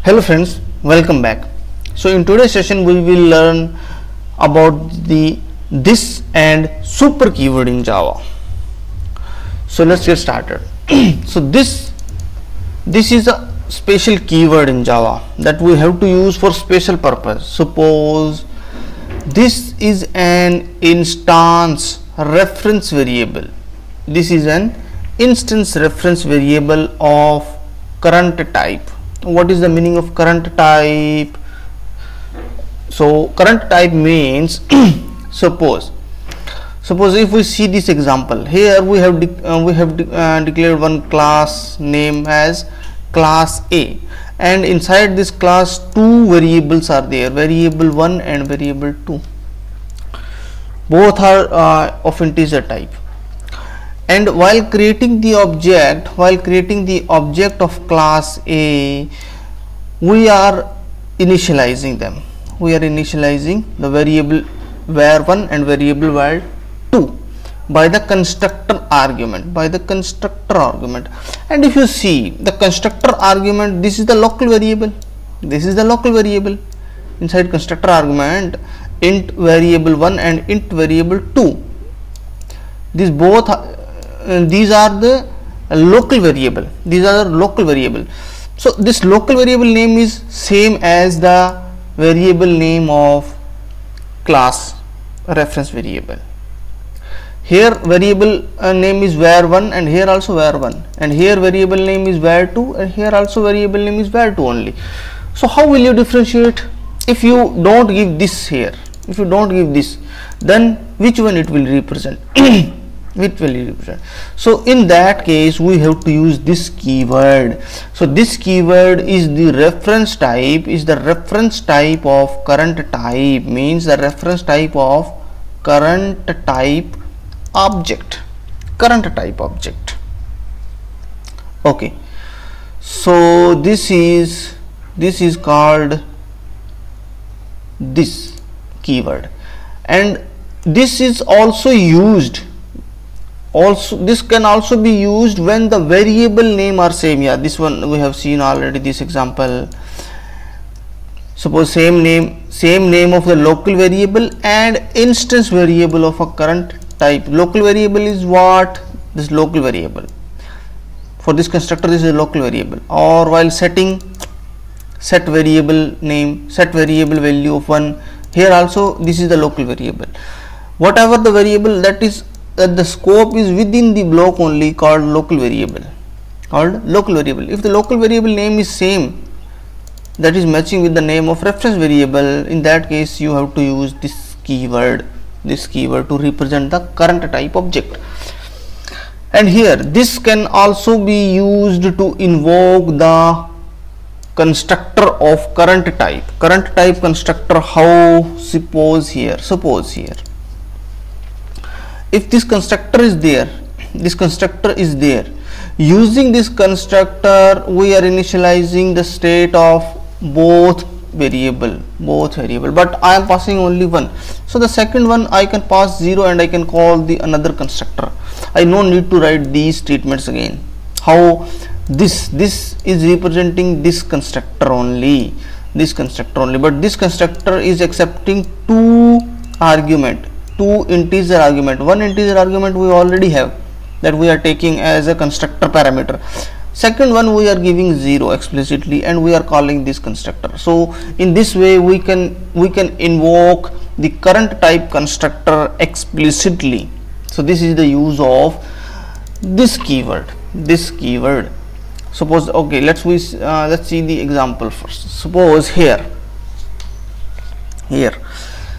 Hello friends, welcome back. So in today's session we will learn about the this and super keyword in Java. So let's get started. So this is a special keyword in Java that we have to use for special purpose. Suppose this is an instance reference variable. This is an instance reference variable of current type. What is the meaning of current type? So current type means suppose if we see this example here, we have declared one class name as class A, and inside this class two variables are there, variable 1 and variable 2. Both are of integer type. And while creating the object of class A, we are initializing them. We are initializing the variable var1 and variable var2 by the constructor argument. And if you see the constructor argument, this is the local variable. Inside constructor argument, int variable 1 and int variable 2. These are the local variable. So this local variable name is same as the variable name of class reference variable. Here variable name is var1 and here also var1, and here variable name is var2 and here also variable name is var2 only. So how will you differentiate? If you don't give this here, then which one it will represent? So in that case we have to use this keyword. So this keyword is the reference type, of current type, means the reference type of current type object. Okay, so this is called this keyword, and this is also used. This can also be used when the variable name are same. Yeah, this one we have seen already, this example. Suppose same name of the local variable and instance variable of a current type. Local variable is what? This local variable. For this constructor, this is a local variable. Or while setting, set variable name, set variable value of 1. Here also this is the local variable. Whatever the variable that is, the scope is within the block only, called local variable. If the local variable name is same, that is matching with the name of reference variable, in that case you have to use this keyword to represent the current type object. And here this can also be used to invoke the constructor of current type constructor. How? Suppose here if this constructor is there, using this constructor we are initializing the state of both variable, but I am passing only one. So the second one I can pass 0 and I can call the another constructor. I no need to write these statements again. How? This is representing this constructor only, but this constructor is accepting two integer argument. One integer argument we already have, that we are taking as a constructor parameter. Second one we are giving 0 explicitly and we are calling this constructor. So in this way we can invoke the current type constructor explicitly. So this is the use of this keyword. Suppose, okay, let's see the example first. Suppose here.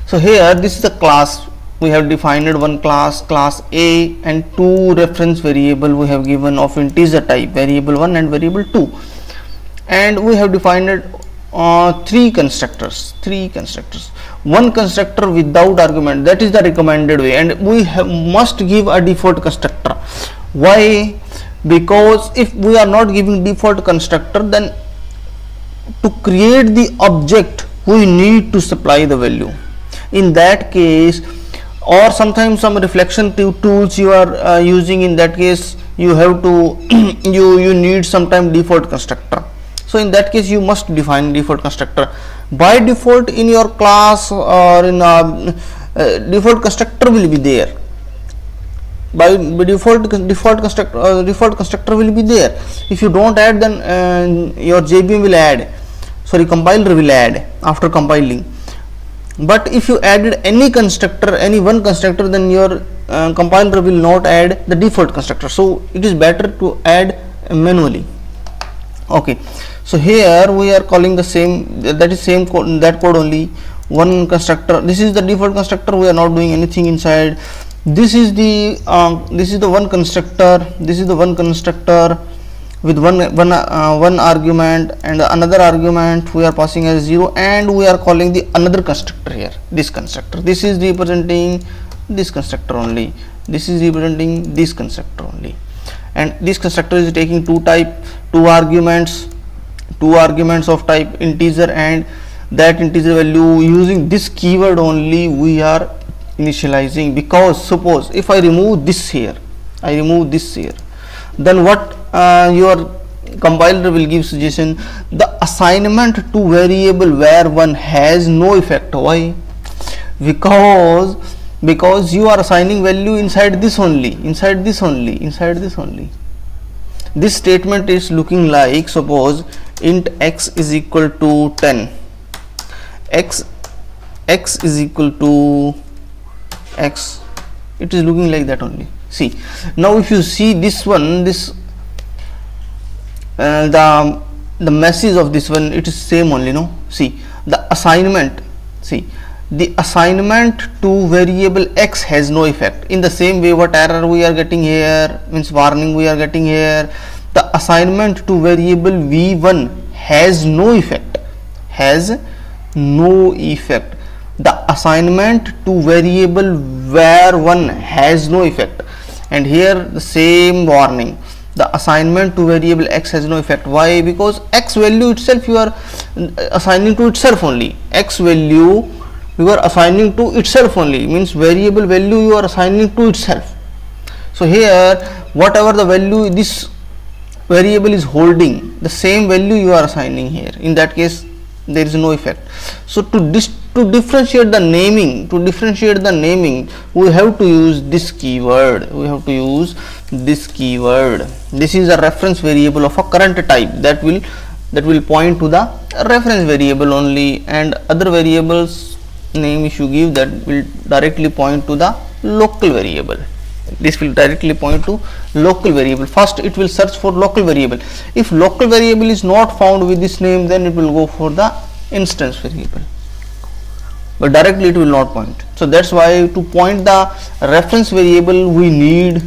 So here this is the class. We have defined one class A, and two reference variable we have given of integer type, variable 1 and variable 2, and we have defined three constructors. One constructor without argument, that is the recommended way, and we must give a default constructor. Why? Because if we are not giving default constructor, then to create the object we need to supply the value. In that case, or sometimes some reflection tools you are using, in that case you have to you need sometime default constructor. So in that case you must define default constructor. By default in your class or in default constructor will be there. By default constructor will be there. If you don't add, then your JVM will add, sorry, compiler will add after compiling. But if you added any constructor, any one constructor, then your compiler will not add the default constructor. So it is better to add manually. Okay, so here we are calling the same, that is same code, that code only, one constructor. This is the default constructor, we are not doing anything inside. This is the one constructor, this is the one constructor with one argument, and another argument we are passing as 0, and we are calling the another constructor here, this constructor. This is representing this constructor only, this is representing this constructor only, and this constructor is taking two arguments of type integer, and that integer value using this keyword only we are initializing. Because suppose if I remove this here, then what your compiler will give suggestion, the assignment to variable var1 has no effect. Why? Because you are assigning value inside this only. This statement is looking like, suppose int x is equal to 10, x is equal to x, it is looking like that only. See, now if you see this one, the message of this one, it is same only, no? See, the assignment to variable x has no effect. In the same way, what error we are getting here, means warning we are getting here, the assignment to variable v1 has no effect, the assignment to variable var1 has no effect. And here the same warning, the assignment to variable x has no effect. Why? Because x value itself you are assigning to itself only, x value you are assigning to itself only, means variable value you are assigning to itself. So here whatever the value this variable is holding, the same value you are assigning here. In that case there is no effect. So to differentiate the naming, we have to use this keyword. This is a reference variable of a current type that will point to the reference variable only, and other variables name if you give, that will directly point to the local variable. This will directly point to local variable. First it will search for local variable. If local variable is not found with this name, then it will go for the instance variable, but directly it will not point. So that's why to point the reference variable we need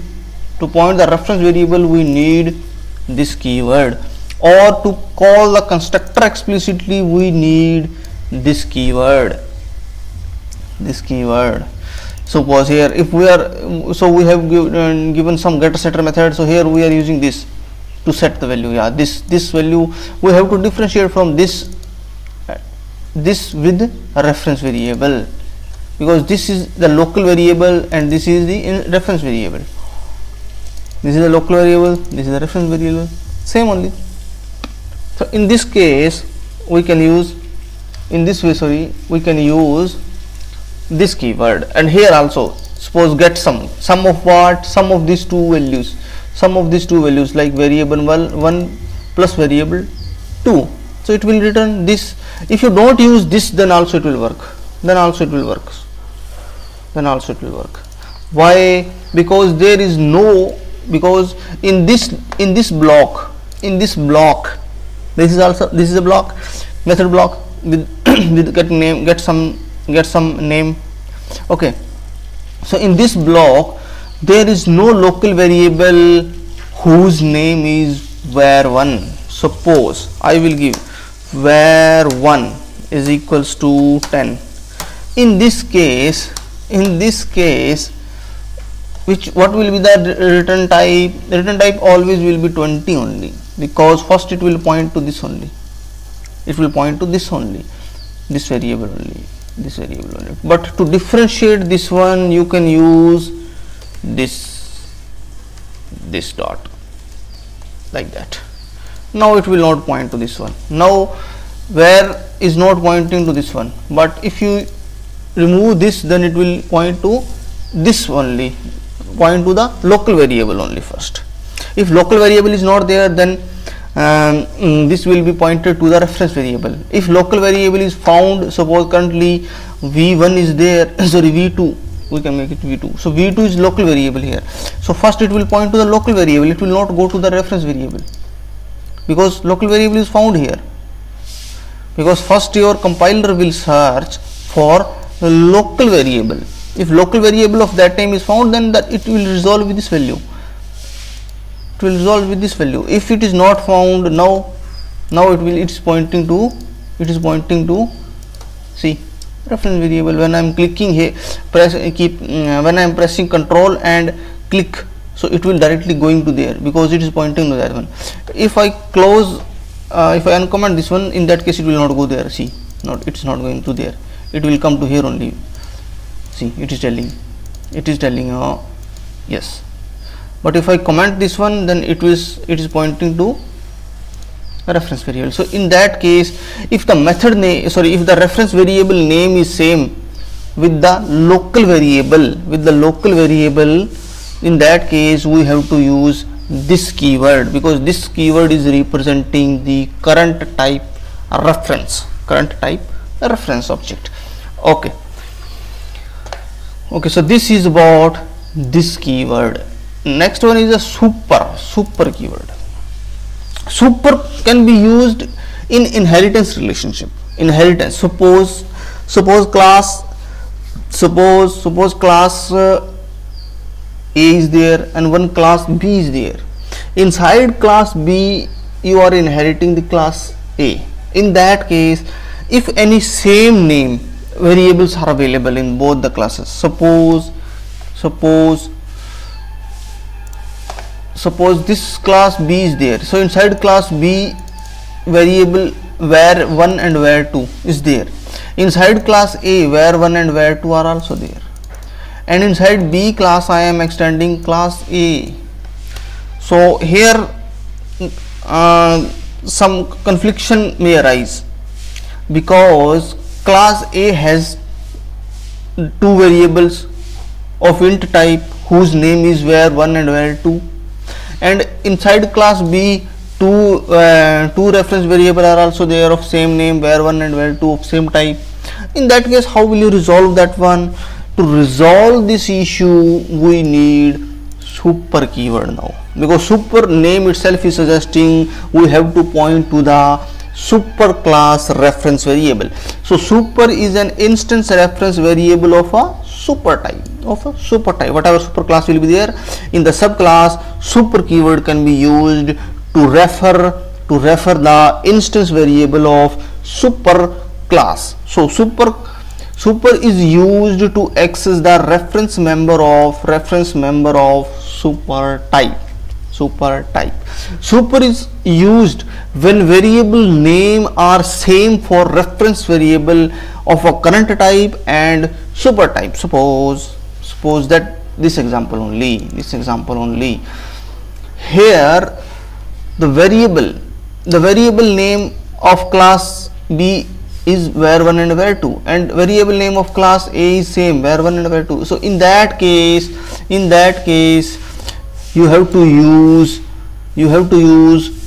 this keyword, or to call the constructor explicitly we need this keyword. Suppose here if we are, so we have given some getter setter method, so here we are using this to set the value. Yeah, this value we have to differentiate from this with a reference variable, because this is the local variable and this is the reference variable. This is the local variable, this is the reference variable, same only. So in this case we can use, we can use this keyword. And here also suppose get sum of what, sum of these two values, like variable 1 plus variable 2. So it will return this. If you don't use this, then also it will work. Why? Because there is no, because in this block, this is a block, method block with get some name. Okay, so in this block there is no local variable whose name is var1. Suppose I will give var1 is equals to 10. In this case, what will be the return type? The return type always will be 20 only, because first it will point to this only, this variable only. But to differentiate this one, you can use this dot, like that. now it will not point to this one. Now where is not pointing to this one, but if you remove this, then it will point to this only, point to the local variable only first. If local variable is not there, then this will be pointed to the reference variable. If local variable is found, suppose currently v1 is there, sorry v2, we can make it v2. So v2 is local variable here. So first it will point to the local variable, it will not go to the reference variable, because local variable is found here. Because first your compiler will search for the local variable. If local variable of that time is found, then that it will resolve with this value. It will resolve with this value. If it is not found, now it is pointing to see reference variable. When I am clicking here, when I am pressing control and click, so it will directly going to there, because it is pointing to that one. If I close, if I uncomment this one, in that case it will not go there. See, it's not going to there, it will come to here only. See, it is telling yes. But if I comment this one, then it is pointing to a reference variable. So in that case, if the method name, sorry, if the reference variable name is same with the local variable, in that case we have to use this keyword, because this keyword is representing the current type reference object. Okay, so this is about this keyword. Next one is a super keyword. Super can be used in inheritance relationship. Suppose class A is there and one class B is there. Inside class B you are inheriting the class A. In that case, if any same name variables are available in both the classes, suppose this class B is there, so inside class B variable where 1 and where 2 is there, inside class A where 1 and where 2 are also there, and inside B class I am extending class A. So here some confliction may arise, because class A has two variables of int type whose name is where 1 and where 2, and inside class B two reference variable are also there of same name, where 1 and where 2 of same type. In that case, how will you resolve that one? To resolve this issue, we need super keyword now, because super name itself is suggesting we have to point to the super class reference variable. So super is an instance reference variable of a super type, whatever super class will be there. In the subclass, super keyword can be used to refer the instance variable of super class. So super is used to access the reference member of super type. Super is used when variable name are same for reference variable of a current type and super type. Suppose that this example only, here the variable name of class B is where 1 and where 2, and variable name of class A is same, where 1 and where 2. So in that case you have to use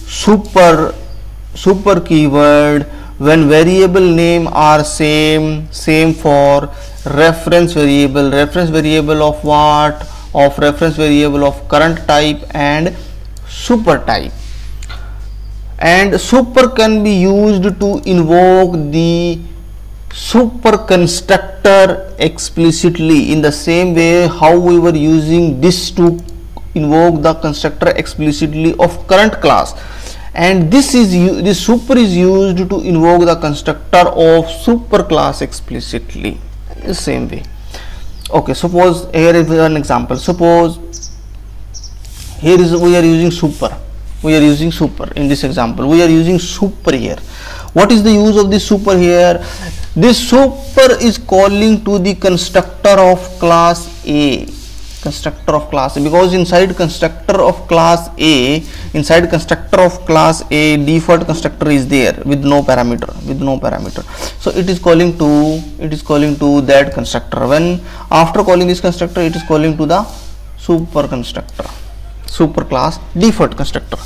super keyword when variable name are same for reference variable of what? Of reference variable of current type and super type. And super can be used to invoke the super constructor explicitly, in the same way how we were using this to invoke the constructor explicitly of current class, and this super is used to invoke the constructor of super class explicitly, the same way. Okay, suppose here is an example. Suppose here is we are using super in this example. We are using super here. What is the use of this super here? This super is calling to the constructor of class A. constructor of class A, because inside constructor of class A, default constructor is there with no parameter, so it is calling to that constructor. When after calling this constructor, it is calling to the super constructor, super class default constructor.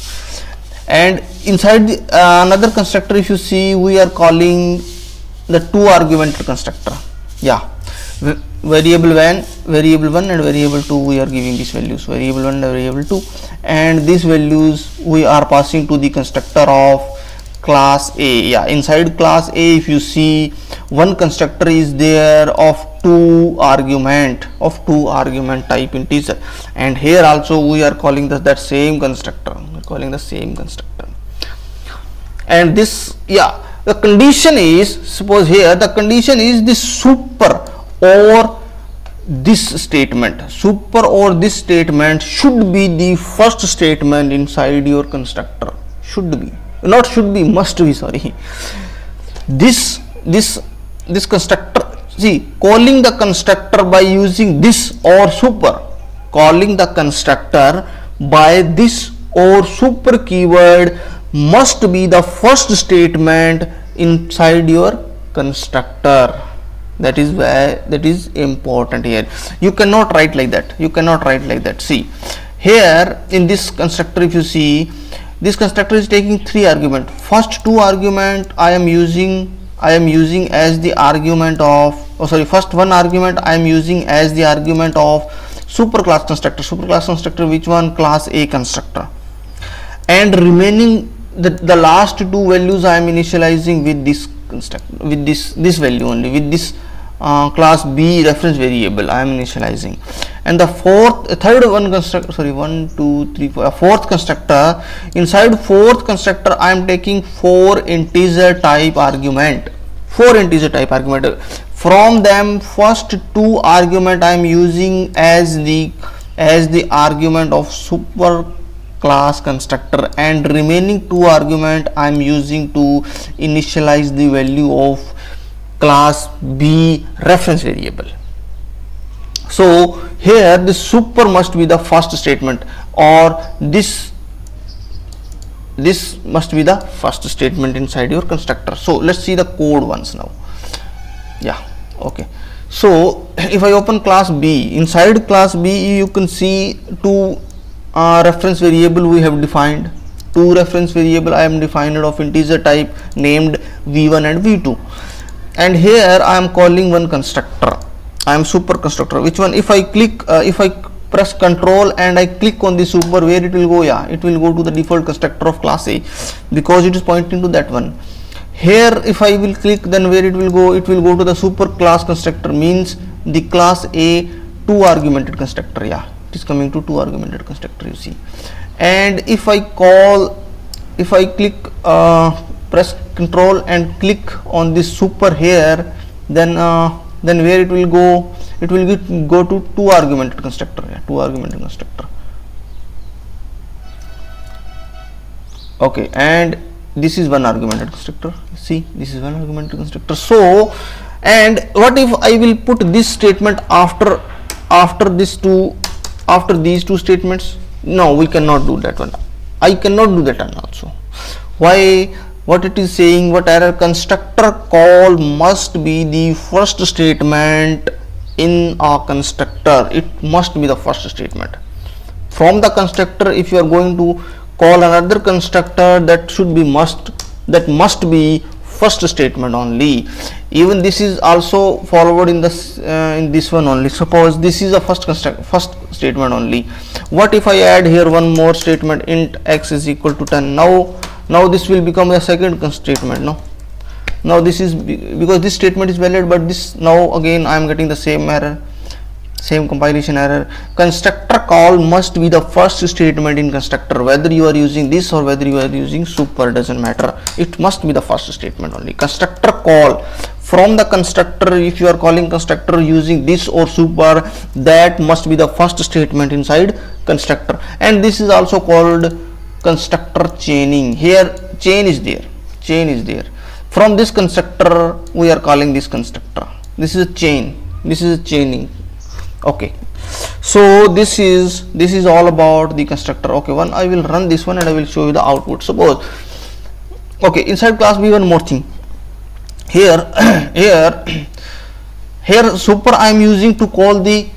And inside the another constructor, if you see, we are calling the two argumented constructor. Yeah, variable 1 and variable 2, we are giving these values, variable 1 and variable 2, and these values we are passing to the constructor of class A. Yeah, inside class A, if you see, one constructor is there of two argument type integer, and here also we are calling that same constructor, and this, yeah, the condition is, suppose here the condition is this super or this statement, should be the first statement inside your constructor. Must be, sorry. This constructor, see, calling the constructor by using this or super, keyword must be the first statement inside your constructor. That is important here. You cannot write like that. See, here in this constructor, if you see, this constructor is taking three arguments. First two argument I am using as the argument of, first one argument I am using as the argument of superclass constructor, which one? Class A constructor, and remaining the last two values I am initializing with this constructor, with this value only, with this class B reference variable I am initializing. And the fourth constructor, inside fourth constructor I am taking four integer type argument. From them, first two argument I am using as the argument of super class constructor, and remaining two argument I am using to initialize the value of class B reference variable. So here the super must be the first statement, or this must be the first statement inside your constructor. So let's see the code once now. Yeah, okay. So if I open class B, inside class B you can see two reference variable we have defined. Two reference variable I am defined of integer type named v1 and v2, and here I am calling one constructor. I am super constructor. Which one? If I click, if I press Control and I click on the super, where it will go? Yeah, it will go to the default constructor of class A, because it is pointing to that one. Here if I will click, then where it will go? It will go to the super class constructor, means the class A two argumented constructor. Yeah, it is coming to two argumented constructor, you see. And if I click, press Control and click on this super here, then where it will go? It will go to two argumented constructor. Yeah, two argumented constructor. Okay, and this is one argumented constructor. See, this is one argumented constructor. So, and what if I will put this statement after these two statements? No, we cannot do that one. I cannot do that one also. Why? What it is saying, what error? Constructor call must be the first statement in a constructor. It must be the first statement. From the constructor, if you are going to call another constructor, that must be first statement only. Even this is also followed in this one only. Suppose this is a first statement only. What if I add here one more statement, int x is equal to 10? Now this will become the second statement. Now this is, because this statement is valid, but this, now again I am getting the same error, same compilation error. Constructor call must be the first statement in constructor, whether you are using this or whether you are using super, doesn't matter. It must be the first statement only. Constructor call from the constructor, if you are calling constructor using this or super, that must be the first statement inside constructor. And this is also called constructor chaining. Here chain is there. From this constructor we are calling this constructor. This is a chain. This is a chaining. Okay, So this is all about the constructor. Okay, I will run this one and I will show you the output. Suppose, okay, inside class B, one more thing here. Here super I am using to call the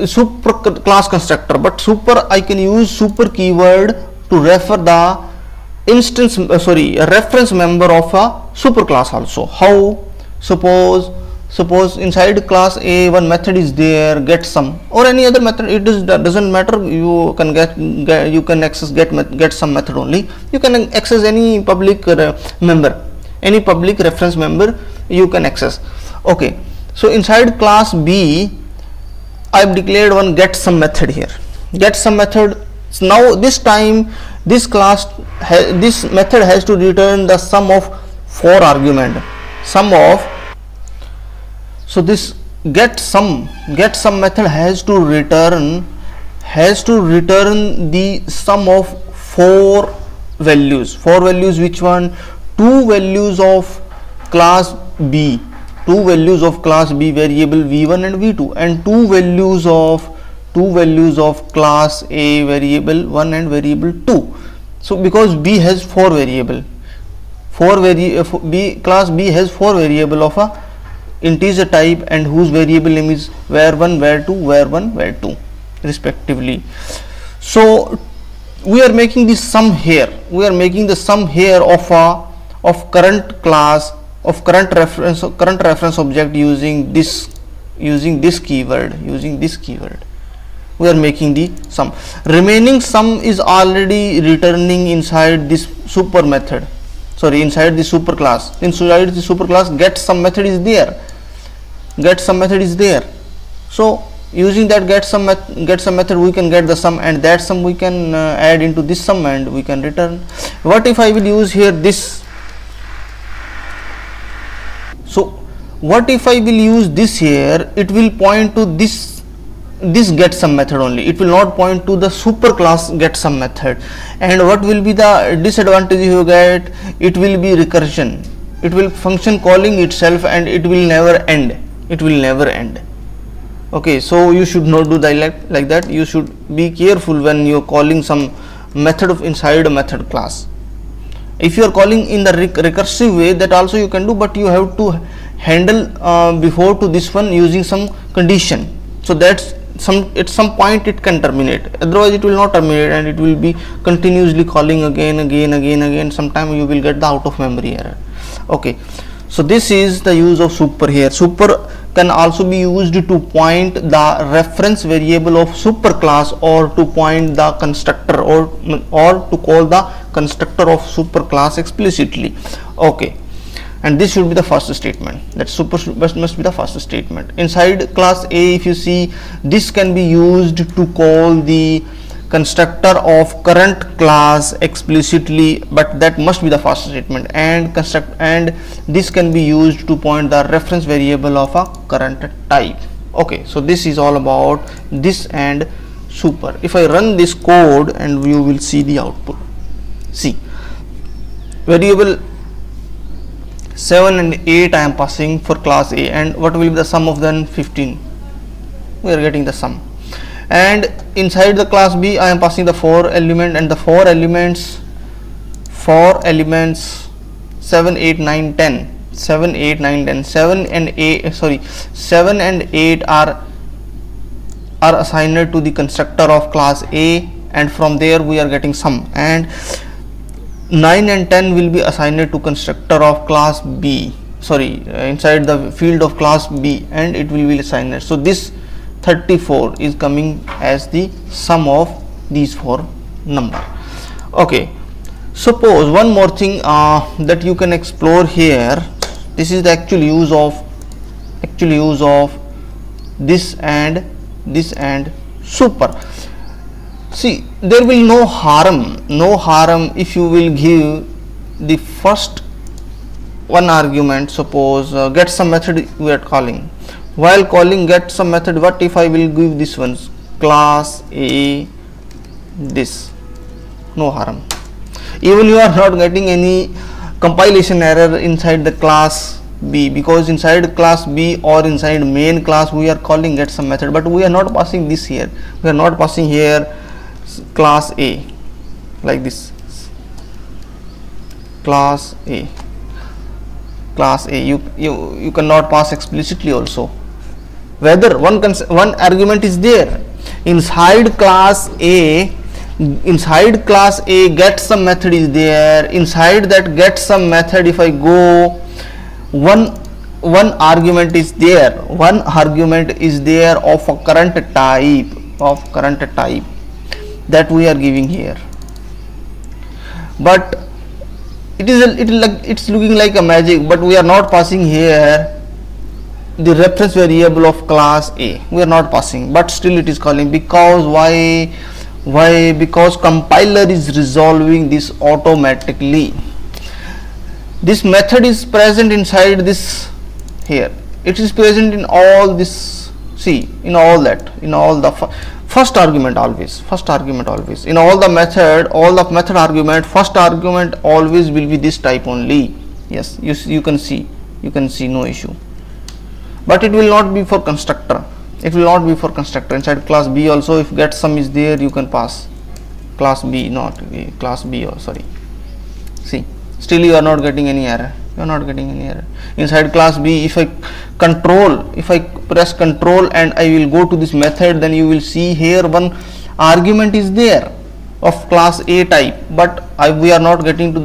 super class constructor, but super I can use super keyword to refer the instance reference member of a super class also. How? Suppose inside class A one method is there, get sum, or any other method, it doesn't matter. You can you can access get sum method only. You can access any public member, any public reference member you can access. Okay, so inside class B I have declared one get sum method here. Get sum method. So now this time this class this method has to return the sum of 4 argument. So this get sum method has to return the sum of 4 values. Which one? 2 values of class B, variable v1 and v2, and 2 values of class A, variable 1 and variable 2. So because B has 4 variable, class B has 4 variable of a integer type, and whose variable name is var1, var2, var1, var2 respectively. So we are making the sum here. Of current class, of current reference object using this keyword. We are making the sum. Remaining sum is already returning inside this super method. Inside the super class. Inside the super class, get sum method is there. So using that get sum method, we can get the sum, and that sum we can add into this sum and we can return. What if I will use here this? So what if I will use this here? It will point to this get sum method only. It will not point to the super class get sum method. And what will be the disadvantage you get? It will be recursion. It will function calling itself and it will never end. Okay, so you should not do that like that. You should be careful when you are calling some method of inside a method class. If you are calling in the recursive way, that also you can do, but you have to handle before to this one using some condition. So that's at some point it can terminate, otherwise it will not terminate and it will be continuously calling again. Sometime you will get the out of memory error. Okay, so this is the use of super here. Super can also be used to point the reference variable of super class, or to point the constructor, or to call the constructor of super class explicitly. Okay, and this should be the first statement. That super must be the first statement. Inside class A, if you see, this can be used to call the constructor of current class explicitly, but that must be the first statement, and this can be used to point the reference variable of a current type. Okay, so this is all about this and super. If I run this code, and you will see the output. See, variable 7 and 8 I am passing for class A, and what will be the sum of them? 15. We are getting the sum. And inside the class B I am passing the 4 element, and the 4 elements 7, 8, 9, 10. 7 and 8 are assigned to the constructor of class A, and from there we are getting sum, and 9 and 10 will be assigned to constructor of class B, inside the field of class B, and it will be assigned. So this 34 is coming as the sum of these 4 number. Okay, suppose one more thing that you can explore here. This is the actual use of this and super. See, there will no harm if you will give the first one argument. Suppose get some method we are calling. While calling get some method, what if I will give this one class A this? No harm. Even you are not getting any compilation error inside the class B, because inside class B or inside main class we are calling get some method, but we are not passing this here. We are not passing here class A like this. Class A. You cannot pass explicitly also. Whether one argument is there inside class A. Inside class A, get some method is there. Inside that get some method, if I go, one argument is there. One argument is there of a current type that we are giving here. But it's looking like a magic, but we are not passing here the reference variable of class A. We are not passing, but still it is calling. Because why? Because compiler is resolving this automatically. This method is present inside this here. It is present in all this. See, in all that, in all the first argument always. In all the method argument, first argument always will be this type only. Yes, you can see, no issue. But it will not be for constructor. Inside class B also, if get some is there, you can pass class B, not class B, or sorry. See, still you are not getting any error. Inside class B, if I press control and I will go to this method, then you will see here one argument is there of class A type, but we are not getting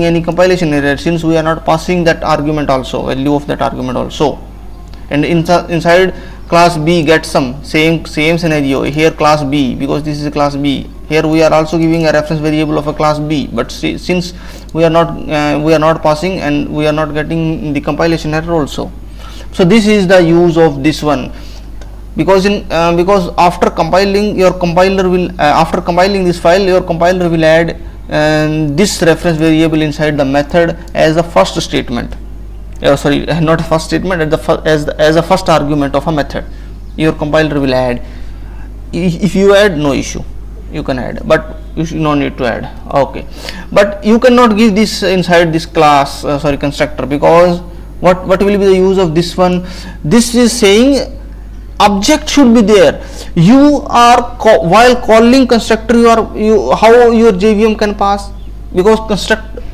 any compilation error, since we are not passing that argument also, value of that argument also. And inside class B, get some, same scenario here, class B, because this is class B. Here we are also giving a reference variable of a class B, but since we are not passing and we are not getting the compilation error also. So this is the use of this one, because after compiling this file, your compiler will add this reference variable inside the method as the first statement. Sorry, not first statement, as a first argument of a method. Your compiler will add. If you add, no issue, you can add, but you should no need to add. Okay, but you cannot give this inside this class constructor, because what will be the use of this one? This is saying object should be there. You are while calling constructor, how your JVM can pass, because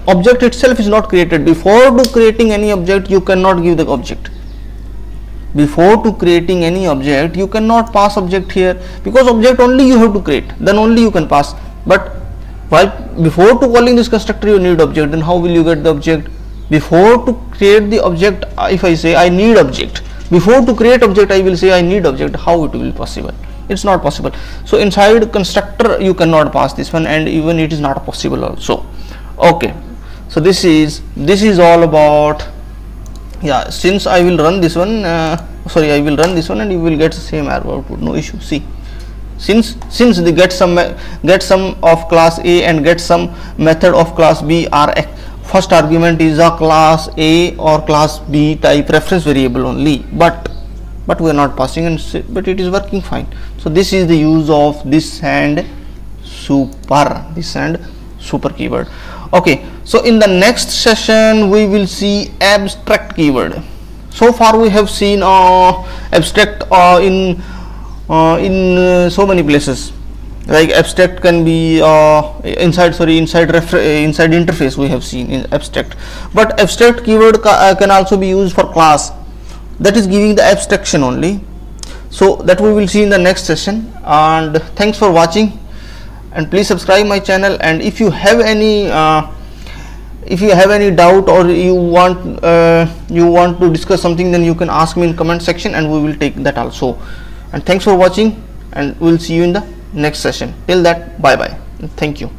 object itself is not created. Before creating any object, you cannot give the object. Before creating any object, you cannot pass object here, because object only you have to create, then only you can pass. But before calling this constructor, you need object. Then how will you get the object? Before to create the object, if I say I need object, before to create object I will say I need object, how it will be possible? It's not possible. So inside constructor you cannot pass this one, and even it is not possible also. Okay, so this is all about, yeah. Since I will run this one, I will run this one and you will get the same error output, no issue. See, since the get some of class A and get some method of class B are first argument is a class A or class B type reference variable only, but we are not passing, but it is working fine. So this is the use of this and super keyword. Okay, so in the next session we will see abstract keyword. So far we have seen abstract in so many places. Like abstract can be inside interface we have seen in abstract, but abstract keyword can also be used for class, that is giving the abstraction only. So that we will see in the next session, and thanks for watching, and please subscribe my channel. And if you have any doubt, or you want to discuss something, then you can ask me in comment section and we will take that also. And thanks for watching, and we'll see you in the next session. Till that, bye bye, thank you.